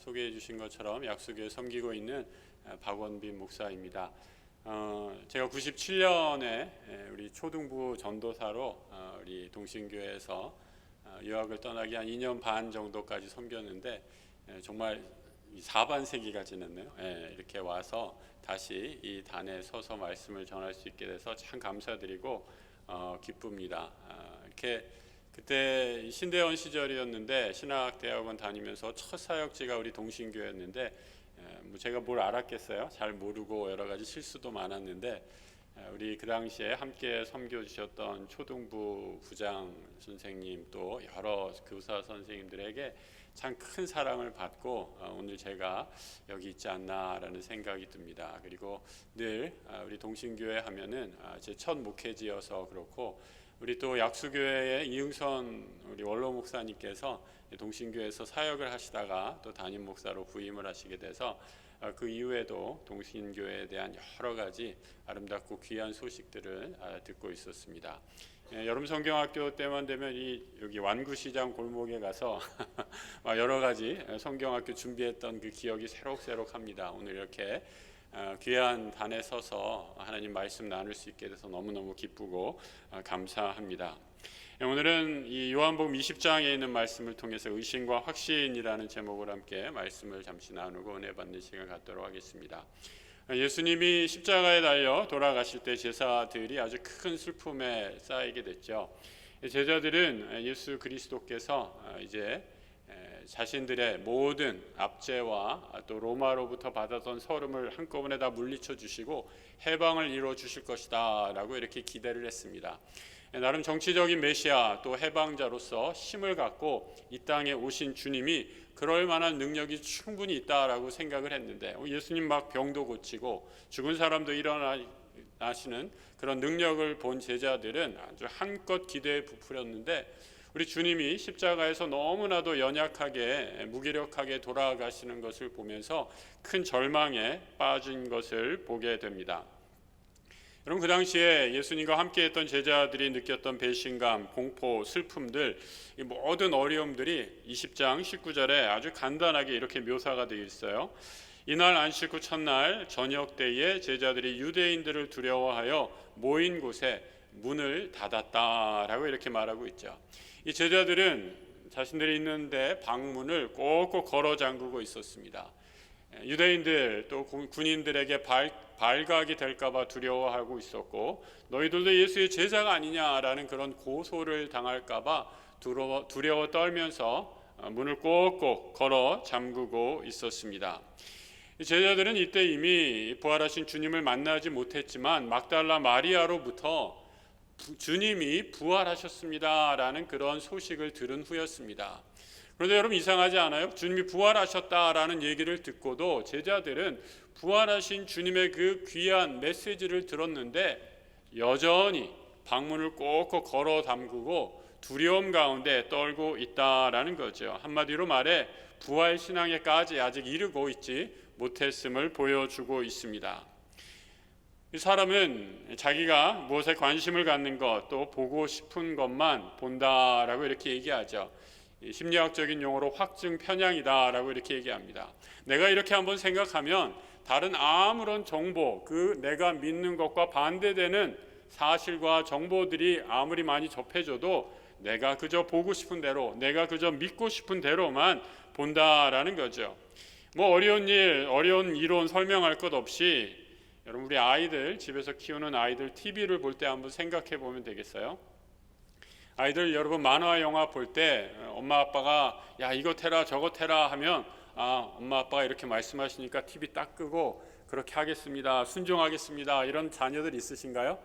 소개해 주신 것처럼 약수교회 섬기고 있는 박원빈 목사입니다. 제가 97년에 우리 초등부 전도사로 우리 동신교회에서 유학을 떠나기 한 2년 반 정도까지 섬겼는데 정말 4반세기가 지났네요. 이렇게 와서 다시 이 단에 서서 말씀을 전할 수 있게 돼서 참 감사드리고 기쁩니다. 이렇게 그때 신대원 시절이었는데 신학대학원 다니면서 첫 사역지가 우리 동신교회였는데 제가 뭘 알았겠어요? 잘 모르고 여러 가지 실수도 많았는데 우리 그 당시에 함께 섬겨주셨던 초등부 부장 선생님 또 여러 교사 선생님들에게 참 큰 사랑을 받고 오늘 제가 여기 있지 않나라는 생각이 듭니다. 그리고 늘 우리 동신교회 하면은 제 첫 목회지여서 그렇고 우리 또 약수교회의 이응선 우리 원로 목사님께서 동신교회에서 사역을 하시다가 또 담임 목사로 부임을 하시게 돼서 그 이후에도 동신교회에 대한 여러 가지 아름답고 귀한 소식들을 듣고 있었습니다. 여름 성경학교 때만 되면 여기 완구시장 골목에 가서 여러 가지 성경학교 준비했던 그 기억이 새록새록합니다. 오늘 이렇게 귀한 단에 서서 하나님 말씀 나눌 수 있게 돼서 너무너무 기쁘고 감사합니다. 오늘은 이 요한복음 20장에 있는 말씀을 통해서 의심과 확신이라는 제목으로 함께 말씀을 잠시 나누고 은혜 받는 시간 갖도록 하겠습니다. 예수님이 십자가에 달려 돌아가실 때 제자들이 아주 큰 슬픔에 쌓이게 됐죠. 제자들은 예수 그리스도께서 이제 자신들의 모든 압제와 또 로마로부터 받았던 서름을 한꺼번에 다 물리쳐 주시고 해방을 이루어 주실 것이다 라고 이렇게 기대를 했습니다. 나름 정치적인 메시아 또 해방자로서 힘을 갖고 이 땅에 오신 주님이 그럴 만한 능력이 충분히 있다라고 생각을 했는데 예수님 막 병도 고치고 죽은 사람도 일어나시는 그런 능력을 본 제자들은 아주 한껏 기대에 부풀었는데 우리 주님이 십자가에서 너무나도 연약하게 무기력하게 돌아가시는 것을 보면서 큰 절망에 빠진 것을 보게 됩니다. 여러분, 그 당시에 예수님과 함께했던 제자들이 느꼈던 배신감, 공포, 슬픔들, 이 모든 어려움들이 20장 19절에 아주 간단하게 이렇게 묘사가 되어 있어요. 이날 안식 후 첫날 저녁 때에 제자들이 유대인들을 두려워하여 모인 곳에 문을 닫았다라고 이렇게 말하고 있죠. 이 제자들은 자신들이 있는데 방문을 꼭꼭 걸어 잠그고 있었습니다. 유대인들 또 군인들에게 발각이 될까봐 두려워하고 있었고 너희들도 예수의 제자가 아니냐라는 그런 고소를 당할까봐 두려워 떨면서 문을 꼭꼭 걸어 잠그고 있었습니다. 제자들은 이때 이미 부활하신 주님을 만나지 못했지만 막달라 마리아로부터 주님이 부활하셨습니다라는 그런 소식을 들은 후였습니다. 그런데 여러분 이상하지 않아요? 주님이 부활하셨다라는 얘기를 듣고도 제자들은 부활하신 주님의 그 귀한 메시지를 들었는데 여전히 방문을 꼭꼭 걸어 잠그고 두려움 가운데 떨고 있다라는 거죠. 한마디로 말해 부활 신앙에까지 아직 이르고 있지 못했음을 보여주고 있습니다. 이 사람은 자기가 무엇에 관심을 갖는 것 또 보고 싶은 것만 본다라고 이렇게 얘기하죠. 심리학적인 용어로 확증 편향이다라고 이렇게 얘기합니다. 내가 이렇게 한번 생각하면 다른 아무런 정보, 그 내가 믿는 것과 반대되는 사실과 정보들이 아무리 많이 접해져도 내가 그저 보고 싶은 대로, 내가 그저 믿고 싶은 대로만 본다라는 거죠. 어려운 이론 설명할 것 없이 여러분 우리 아이들 집에서 키우는 아이들 TV를 볼 때 한번 생각해 보면 되겠어요? 아이들 여러분 만화 영화 볼 때 엄마 아빠가 야 이거 테라 저거 테라 하면 엄마 아빠가 이렇게 말씀하시니까 TV 딱 끄고 그렇게 하겠습니다 순종하겠습니다 이런 자녀들 있으신가요?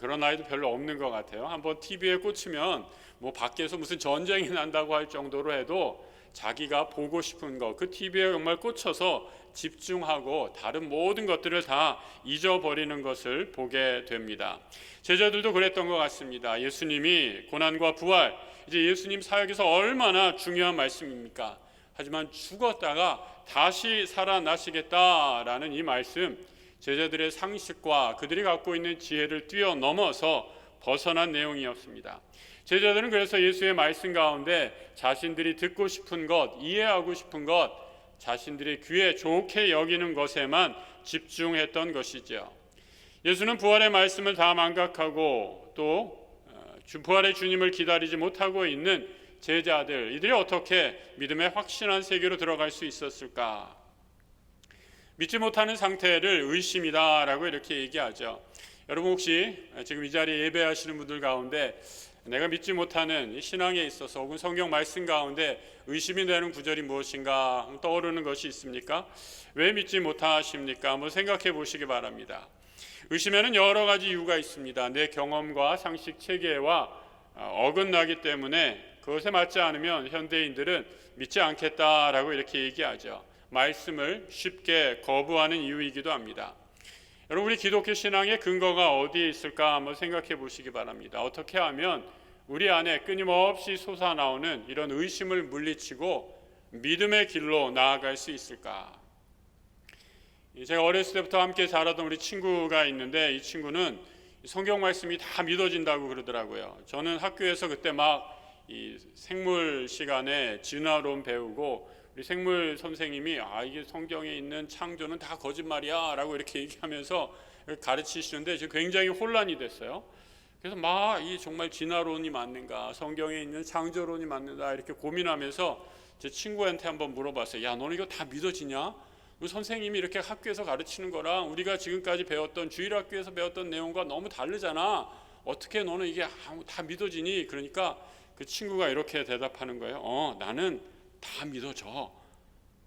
그런 아이도 별로 없는 것 같아요. 한번 TV에 꽂히면 밖에서 무슨 전쟁이 난다고 할 정도로 해도 자기가 보고 싶은 것 그 TV에 정말 꽂혀서 집중하고 다른 모든 것들을 다 잊어버리는 것을 보게 됩니다. 제자들도 그랬던 것 같습니다. 예수님이 고난과 부활, 이제 예수님 사역에서 얼마나 중요한 말씀입니까? 하지만 죽었다가 다시 살아나시겠다라는 이 말씀, 제자들의 상식과 그들이 갖고 있는 지혜를 뛰어넘어서 벗어난 내용이었습니다. 제자들은 그래서 예수의 말씀 가운데 자신들이 듣고 싶은 것, 이해하고 싶은 것, 자신들의 귀에 좋게 여기는 것에만 집중했던 것이죠. 예수는 부활의 말씀을 다 망각하고 또 부활의 주님을 기다리지 못하고 있는 제자들, 이들이 어떻게 믿음의 확신한 세계로 들어갈 수 있었을까? 믿지 못하는 상태를 의심이다라고 이렇게 얘기하죠. 여러분 혹시 지금 이 자리에 예배하시는 분들 가운데 내가 믿지 못하는 신앙에 있어서 혹은 성경 말씀 가운데 의심이 되는 구절이 무엇인가 떠오르는 것이 있습니까? 왜 믿지 못하십니까? 한번 생각해 보시기 바랍니다. 의심에는 여러 가지 이유가 있습니다. 내 경험과 상식 체계와 어긋나기 때문에 그것에 맞지 않으면 현대인들은 믿지 않겠다라고 이렇게 얘기하죠. 말씀을 쉽게 거부하는 이유이기도 합니다. 여러분, 우리 기독교 신앙의 근거가 어디에 있을까 한번 생각해 보시기 바랍니다. 어떻게 하면 우리 안에 끊임없이 솟아나오는 이런 의심을 물리치고 믿음의 길로 나아갈 수 있을까? 제가 어렸을 때부터 함께 자라던 우리 친구가 있는데 이 친구는 성경 말씀이 다 믿어진다고 그러더라고요. 저는 학교에서 그때 막 이 생물 시간에 진화론 배우고 우리 생물 선생님이 이게 성경에 있는 창조는 다 거짓말이야 라고 이렇게 얘기하면서 가르치시는데 지금 굉장히 혼란이 됐어요. 그래서 막 이 정말 진화론이 맞는가, 성경에 있는 창조론이 맞는가 이렇게 고민하면서 제 친구한테 한번 물어봤어요. 야, 너는 이거 다 믿어지냐? 선생님이 이렇게 학교에서 가르치는 거랑 우리가 지금까지 배웠던 주일학교에서 배웠던 내용과 너무 다르잖아. 어떻게 너는 이게 다 믿어지니? 그러니까 그 친구가 이렇게 대답하는 거예요. 나는 다 믿어져.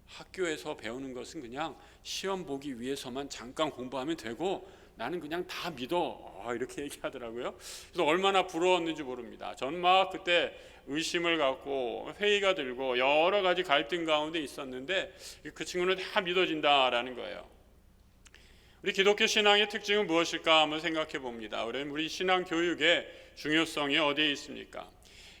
학교에서 배우는 것은 그냥 시험 보기 위해서만 잠깐 공부하면 되고 나는 그냥 다 믿어. 이렇게 얘기하더라고요. 그래서 얼마나 부러웠는지 모릅니다. 전 막 그때 의심을 갖고 회의가 들고 여러 가지 갈등 가운데 있었는데 그 친구는 다 믿어진다라는 거예요. 우리 기독교 신앙의 특징은 무엇일까 한번 생각해 봅니다. 우리 신앙 교육의 중요성이 어디에 있습니까?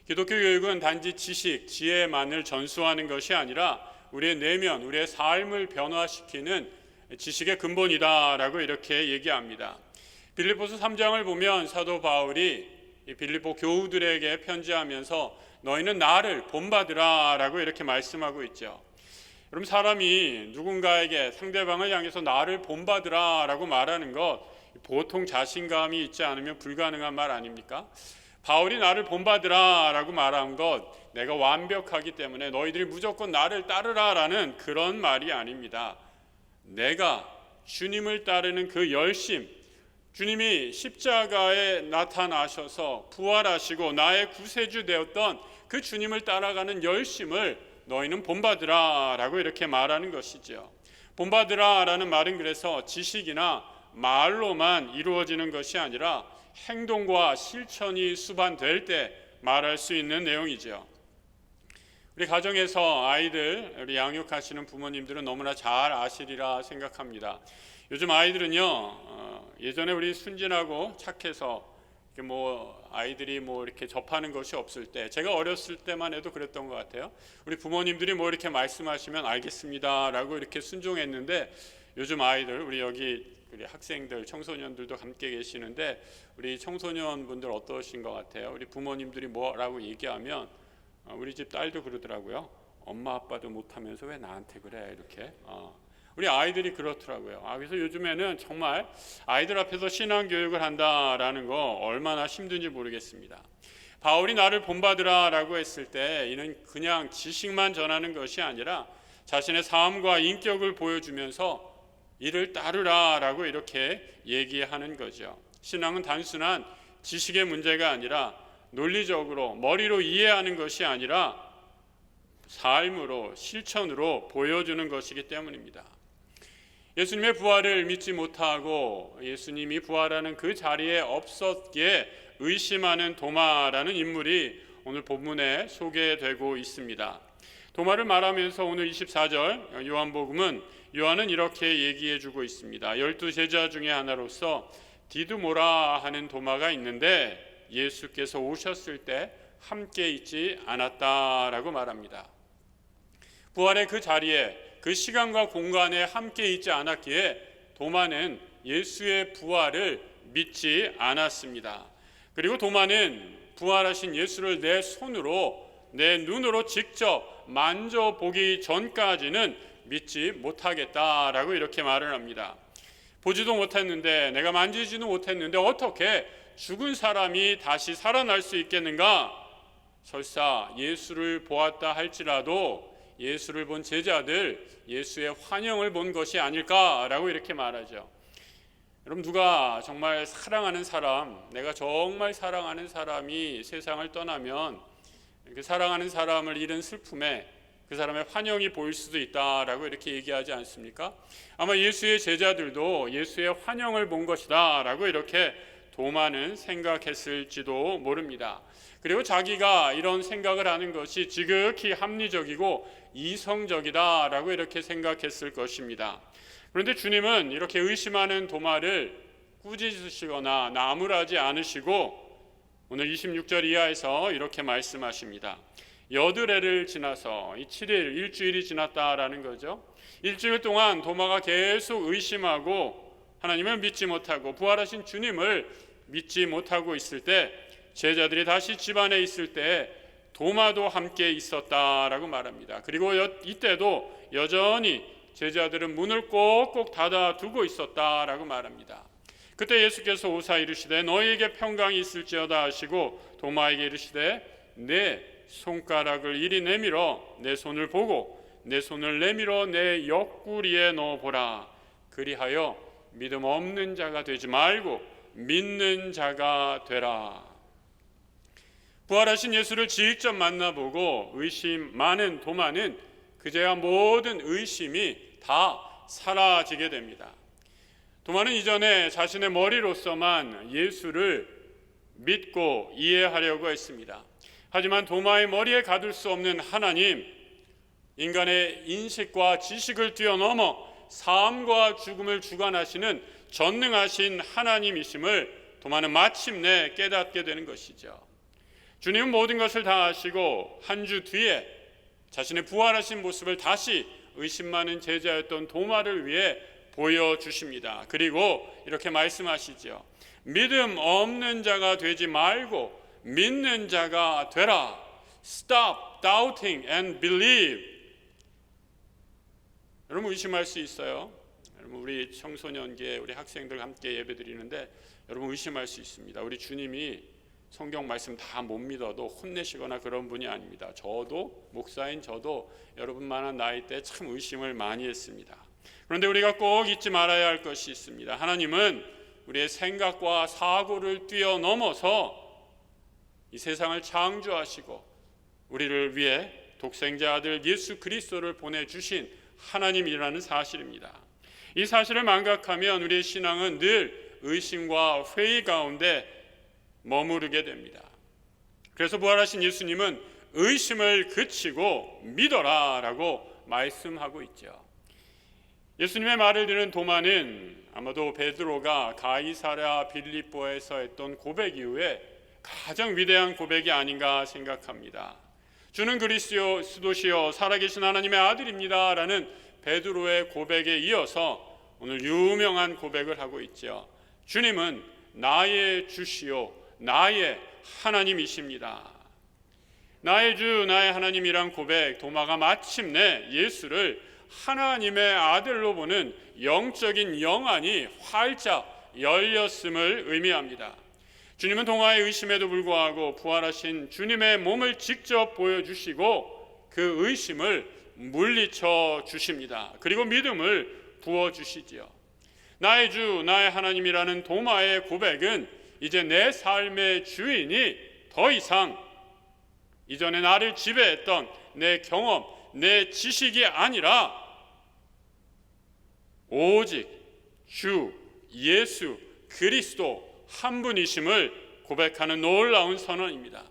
기독교 교육은 단지 지식, 지혜만을 전수하는 것이 아니라 우리의 내면, 우리의 삶을 변화시키는 지식의 근본이다라고 이렇게 얘기합니다. 빌립보서 3장을 보면 사도 바울이 빌립보 교우들에게 편지하면서 너희는 나를 본받으라라고 이렇게 말씀하고 있죠. 여러분, 사람이 누군가에게 상대방을 향해서 나를 본받으라라고 말하는 것 보통 자신감이 있지 않으면 불가능한 말 아닙니까? 바울이 나를 본받으라라고 말한 것 내가 완벽하기 때문에 너희들이 무조건 나를 따르라라는 그런 말이 아닙니다. 내가 주님을 따르는 그 열심, 주님이 십자가에 나타나셔서 부활하시고 나의 구세주 되었던 그 주님을 따라가는 열심을 너희는 본받으라라고 이렇게 말하는 것이죠. 본받으라라는 말은 그래서 지식이나 말로만 이루어지는 것이 아니라 행동과 실천이 수반될 때 말할 수 있는 내용이죠. 우리 가정에서 아이들, 우리 양육하시는 부모님들은 너무나 잘 아시리라 생각합니다. 요즘 아이들은요, 예전에 우리 순진하고 착해서 아이들이 이렇게 접하는 것이 없을 때, 제가 어렸을 때만 해도 그랬던 것 같아요. 우리 부모님들이 이렇게 말씀하시면 알겠습니다라고 이렇게 순종했는데 요즘 아이들, 우리 여기 우리 학생들, 청소년들도 함께 계시는데 우리 청소년분들 어떠신 것 같아요? 우리 부모님들이 뭐라고 얘기하면 우리 집 딸도 그러더라고요. 엄마 아빠도 못하면서 왜 나한테 그래? 이렇게. 우리 아이들이 그렇더라고요. 그래서 요즘에는 정말 아이들 앞에서 신앙교육을 한다라는 거 얼마나 힘든지 모르겠습니다. 바울이 나를 본받으라라고 했을 때 이는 그냥 지식만 전하는 것이 아니라 자신의 삶과 인격을 보여주면서 이를 따르라라고 이렇게 얘기하는 거죠. 신앙은 단순한 지식의 문제가 아니라 논리적으로 머리로 이해하는 것이 아니라 삶으로 실천으로 보여주는 것이기 때문입니다. 예수님의 부활을 믿지 못하고 예수님이 부활하는 그 자리에 없었기에 의심하는 도마라는 인물이 오늘 본문에 소개되고 있습니다. 도마를 말하면서 오늘 24절 요한은 이렇게 얘기해 주고 있습니다. 12제자 중에 하나로서 디두모라 하는 도마가 있는데 예수께서 오셨을 때 함께 있지 않았다라고 말합니다. 부활의 그 자리에, 그 시간과 공간에 함께 있지 않았기에 도마는 예수의 부활을 믿지 않았습니다. 그리고 도마는 부활하신 예수를 내 손으로, 내 눈으로 직접 만져보기 전까지는 믿지 못하겠다라고 이렇게 말을 합니다. 보지도 못했는데, 내가 만지지도 못했는데 어떻게 죽은 사람이 다시 살아날 수 있겠는가? 설사 예수를 보았다 할지라도 예수를 본 제자들 예수의 환영을 본 것이 아닐까라고 이렇게 말하죠. 여러분, 누가 정말 사랑하는 사람, 내가 정말 사랑하는 사람이 세상을 떠나면 그 사랑하는 사람을 잃은 슬픔에 그 사람의 환영이 보일 수도 있다라고 이렇게 얘기하지 않습니까? 아마 예수의 제자들도 예수의 환영을 본 것이다 라고 이렇게 도마는 생각했을지도 모릅니다. 그리고 자기가 이런 생각을 하는 것이 지극히 합리적이고 이성적이다 라고 이렇게 생각했을 것입니다. 그런데 주님은 이렇게 의심하는 도마를 꾸짖으시거나 나무라지 않으시고 오늘 26절 이하에서 이렇게 말씀하십니다. 여드레를 지나서 이 7일, 일주일이 지났다라는 거죠. 일주일 동안 도마가 계속 의심하고 하나님을 믿지 못하고 부활하신 주님을 믿지 못하고 있을 때, 제자들이 다시 집안에 있을 때 도마도 함께 있었다라고 말합니다. 그리고 이때도 여전히 제자들은 문을 꼭꼭 닫아두고 있었다라고 말합니다. 그때 예수께서 오사 이르시되 너희에게 평강이 있을지어다 하시고 도마에게 이르시되 내 손가락을 이리 내밀어 내 손을 보고 내 손을 내밀어 내 옆구리에 넣어보라. 그리하여 믿음 없는 자가 되지 말고 믿는 자가 되라. 부활하신 예수를 직접 만나보고 의심 많은 도마는 그제야 모든 의심이 다 사라지게 됩니다. 도마는 이전에 자신의 머리로서만 예수를 믿고 이해하려고 했습니다. 하지만 도마의 머리에 가둘 수 없는 하나님, 인간의 인식과 지식을 뛰어넘어 삶과 죽음을 주관하시는 전능하신 하나님이심을 도마는 마침내 깨닫게 되는 것이죠. 주님은 모든 것을 다 아시고 한 주 뒤에 자신의 부활하신 모습을 다시 의심 많은 제자였던 도마를 위해 보여주십니다. 그리고 이렇게 말씀하시죠. 믿음 없는 자가 되지 말고 믿는 자가 되라. Stop doubting and believe. 여러분, 의심할 수 있어요. 여러분, 우리 청소년기에 우리 학생들 함께 예배 드리는데 여러분 의심할 수 있습니다. 우리 주님이 성경 말씀 다 못 믿어도 혼내시거나 그런 분이 아닙니다. 저도, 목사인 저도 여러분만한 나이 때 참 의심을 많이 했습니다. 그런데 우리가 꼭 잊지 말아야 할 것이 있습니다. 하나님은 우리의 생각과 사고를 뛰어넘어서 이 세상을 창조하시고 우리를 위해 독생자 아들 예수 그리스도를 보내주신 하나님이라는 사실입니다. 이 사실을 망각하면 우리의 신앙은 늘 의심과 회의 가운데 머무르게 됩니다. 그래서 부활하신 예수님은 의심을 그치고 믿어라 라고 말씀하고 있죠. 예수님의 말을 들은 도마는 아마도 베드로가 가이사랴 빌립보에서 했던 고백 이후에 가장 위대한 고백이 아닌가 생각합니다. 주는 그리스도시요 살아계신 하나님의 아들입니다 라는 베드로의 고백에 이어서 오늘 유명한 고백을 하고 있죠. 주님은 나의 주시요 나의 하나님이십니다. 나의 주 나의 하나님이란 고백, 도마가 마침내 예수를 하나님의 아들로 보는 영적인 영안이 활짝 열렸음을 의미합니다. 주님은 동화의 의심에도 불구하고 부활하신 주님의 몸을 직접 보여주시고 그 의심을 물리쳐 주십니다. 그리고 믿음을 부어주시지요. 나의 주 나의 하나님이라는 도마의 고백은 이제 내 삶의 주인이 더 이상 이전에 나를 지배했던 내 경험, 내 지식이 아니라 오직 주 예수 그리스도 한 분이심을 고백하는 놀라운 선언입니다.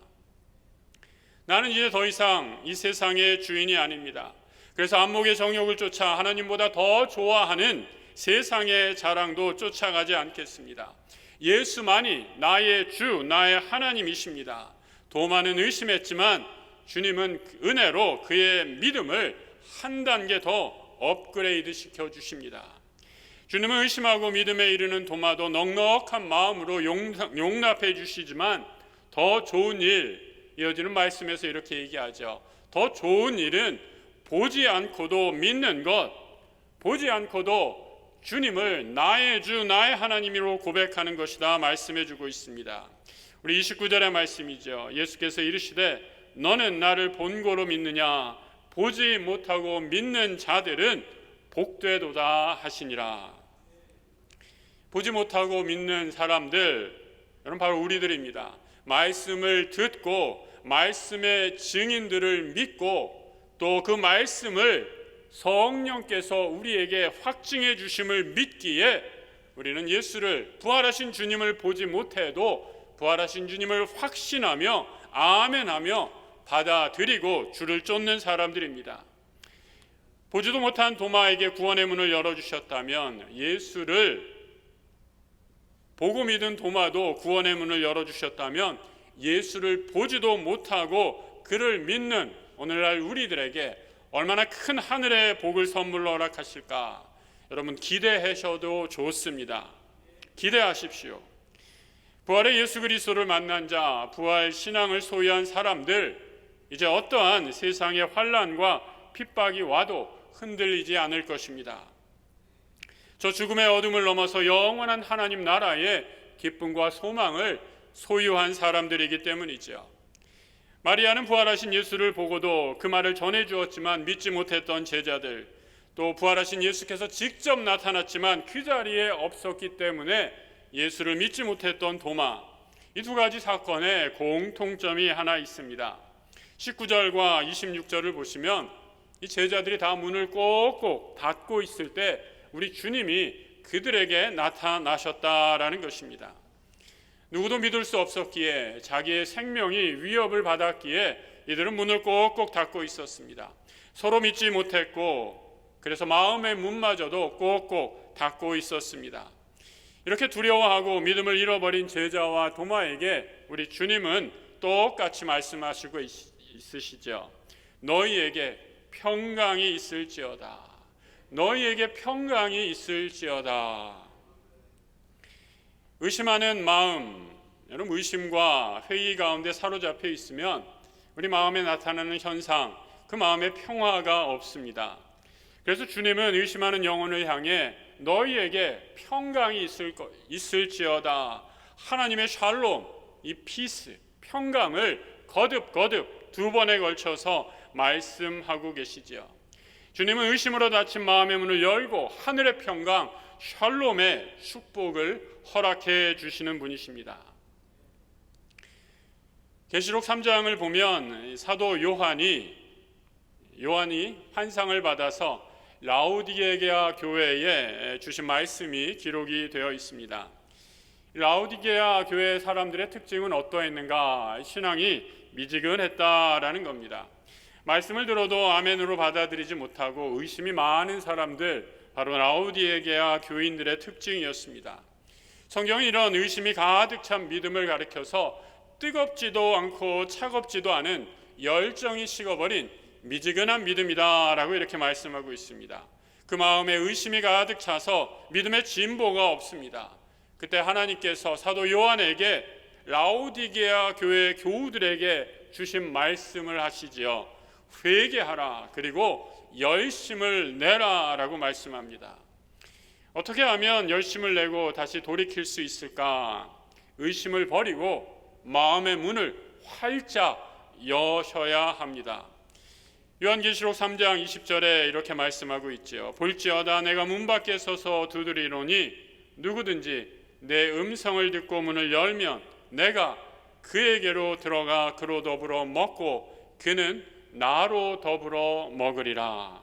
나는 이제 더 이상 이 세상의 주인이 아닙니다. 그래서 안목의 정욕을 쫓아 하나님보다 더 좋아하는 세상의 자랑도 쫓아가지 않겠습니다. 예수만이 나의 주, 나의 하나님이십니다. 도마는 의심했지만 주님은 은혜로 그의 믿음을 한 단계 더 업그레이드 시켜주십니다. 주님은 의심하고 믿음에 이르는 도마도 넉넉한 마음으로 용납해 주시지만 더 좋은 일, 이어지는 말씀에서 이렇게 얘기하죠. 더 좋은 일은 보지 않고도 믿는 것, 보지 않고도 주님을 나의 주 나의 하나님으로 고백하는 것이다 말씀해 주고 있습니다. 우리 29절의 말씀이죠. 예수께서 이르시되 너는 나를 본고로 믿느냐, 보지 못하고 믿는 자들은 복되도다 하시니라. 보지 못하고 믿는 사람들, 여러분 바로 우리들입니다. 말씀을 듣고 말씀의 증인들을 믿고 또 그 말씀을 성령께서 우리에게 확증해 주심을 믿기에 우리는 예수를, 부활하신 주님을 보지 못해도 부활하신 주님을 확신하며 아멘하며 받아들이고 주를 쫓는 사람들입니다. 보지도 못한 도마에게 구원의 문을 열어주셨다면 예수를 보고 믿은 도마도 구원의 문을 열어주셨다면 예수를 보지도 못하고 그를 믿는 오늘날 우리들에게 얼마나 큰 하늘의 복을 선물로 허락하실까. 여러분 기대하셔도 좋습니다. 기대하십시오. 부활의 예수 그리스도를 만난 자, 부활 신앙을 소유한 사람들, 이제 어떠한 세상의 환난과 핍박이 와도 흔들리지 않을 것입니다. 저 죽음의 어둠을 넘어서 영원한 하나님 나라의 기쁨과 소망을 소유한 사람들이기 때문이죠. 마리아는 부활하신 예수를 보고도 그 말을 전해 주었지만 믿지 못했던 제자들, 또 부활하신 예수께서 직접 나타났지만 그 자리에 없었기 때문에 예수를 믿지 못했던 도마, 이 두 가지 사건에 공통점이 하나 있습니다. 19절과 26절을 보시면 이 제자들이 다 문을 꼭꼭 닫고 있을 때 우리 주님이 그들에게 나타나셨다라는 것입니다. 누구도 믿을 수 없었기에, 자기의 생명이 위협을 받았기에 이들은 문을 꼭꼭 닫고 있었습니다. 서로 믿지 못했고 그래서 마음의 문마저도 꼭꼭 닫고 있었습니다. 이렇게 두려워하고 믿음을 잃어버린 제자와 도마에게 우리 주님은 똑같이 말씀하시고 있으시죠. 너희에게 평강이 있을지어다. 너희에게 평강이 있을지어다. 의심하는 마음, 여러분 의심과 회의 가운데 사로잡혀 있으면 우리 마음에 나타나는 현상, 그 마음에 평화가 없습니다. 그래서 주님은 의심하는 영혼을 향해 너희에게 평강이 있을지어다. 하나님의 샬롬, 이 피스, 평강을 거듭 두 번에 걸쳐서 말씀하고 계시지요. 주님은 의심으로 닫힌 마음의 문을 열고 하늘의 평강, 샬롬의 축복을 허락해 주시는 분이십니다. 계시록 3장을 보면 사도 요한이 환상을 받아서 라오디게아 교회에 주신 말씀이 기록이 되어 있습니다. 라오디게아 교회 사람들의 특징은 어떠했는가? 신앙이 미지근했다라는 겁니다. 말씀을 들어도 아멘으로 받아들이지 못하고 의심이 많은 사람들, 바로 라오디게아 교인들의 특징이었습니다. 성경은 이런 의심이 가득 찬 믿음을 가리켜서 뜨겁지도 않고 차갑지도 않은 열정이 식어버린 미지근한 믿음이다 라고 이렇게 말씀하고 있습니다. 그 마음에 의심이 가득 차서 믿음의 진보가 없습니다. 그때 하나님께서 사도 요한에게 라오디게아 교회 교우들에게 주신 말씀을 하시지요. 회개하라, 그리고 열심을 내라 라고 말씀합니다. 어떻게 하면 열심을 내고 다시 돌이킬 수 있을까? 의심을 버리고 마음의 문을 활짝 여셔야 합니다. 요한계시록 3장 20절에 이렇게 말씀하고 있지요. 볼지어다 내가 문 밖에 서서 두드리노니 누구든지 내 음성을 듣고 문을 열면 내가 그에게로 들어가 그로 더불어 먹고 그는 나로 더불어 먹으리라.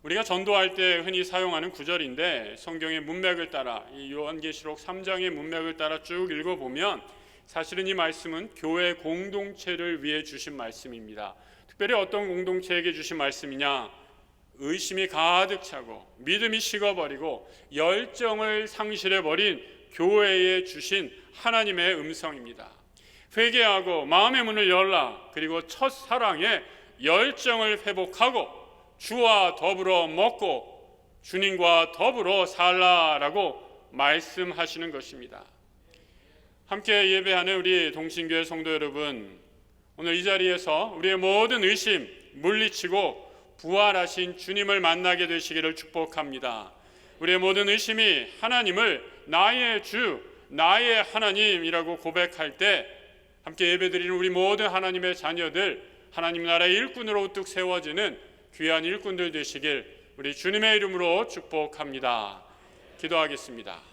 우리가 전도할 때 흔히 사용하는 구절인데 성경의 문맥을 따라, 이 요한계시록 3장의 문맥을 따라 쭉 읽어보면 사실은 이 말씀은 교회 공동체를 위해 주신 말씀입니다. 특별히 어떤 공동체에게 주신 말씀이냐? 의심이 가득 차고 믿음이 식어버리고 열정을 상실해버린 교회에 주신 하나님의 음성입니다. 회개하고 마음의 문을 열라. 그리고 첫사랑의 열정을 회복하고 주와 더불어 먹고 주님과 더불어 살라라고 말씀하시는 것입니다. 함께 예배하는 우리 동신교회 성도 여러분, 오늘 이 자리에서 우리의 모든 의심 물리치고 부활하신 주님을 만나게 되시기를 축복합니다. 우리의 모든 의심이 하나님을 나의 주, 나의 하나님이라고 고백할 때 함께 예배드리는 우리 모든 하나님의 자녀들, 하나님 나라의 일꾼으로 우뚝 세워지는 귀한 일꾼들 되시길 우리 주님의 이름으로 축복합니다. 기도하겠습니다.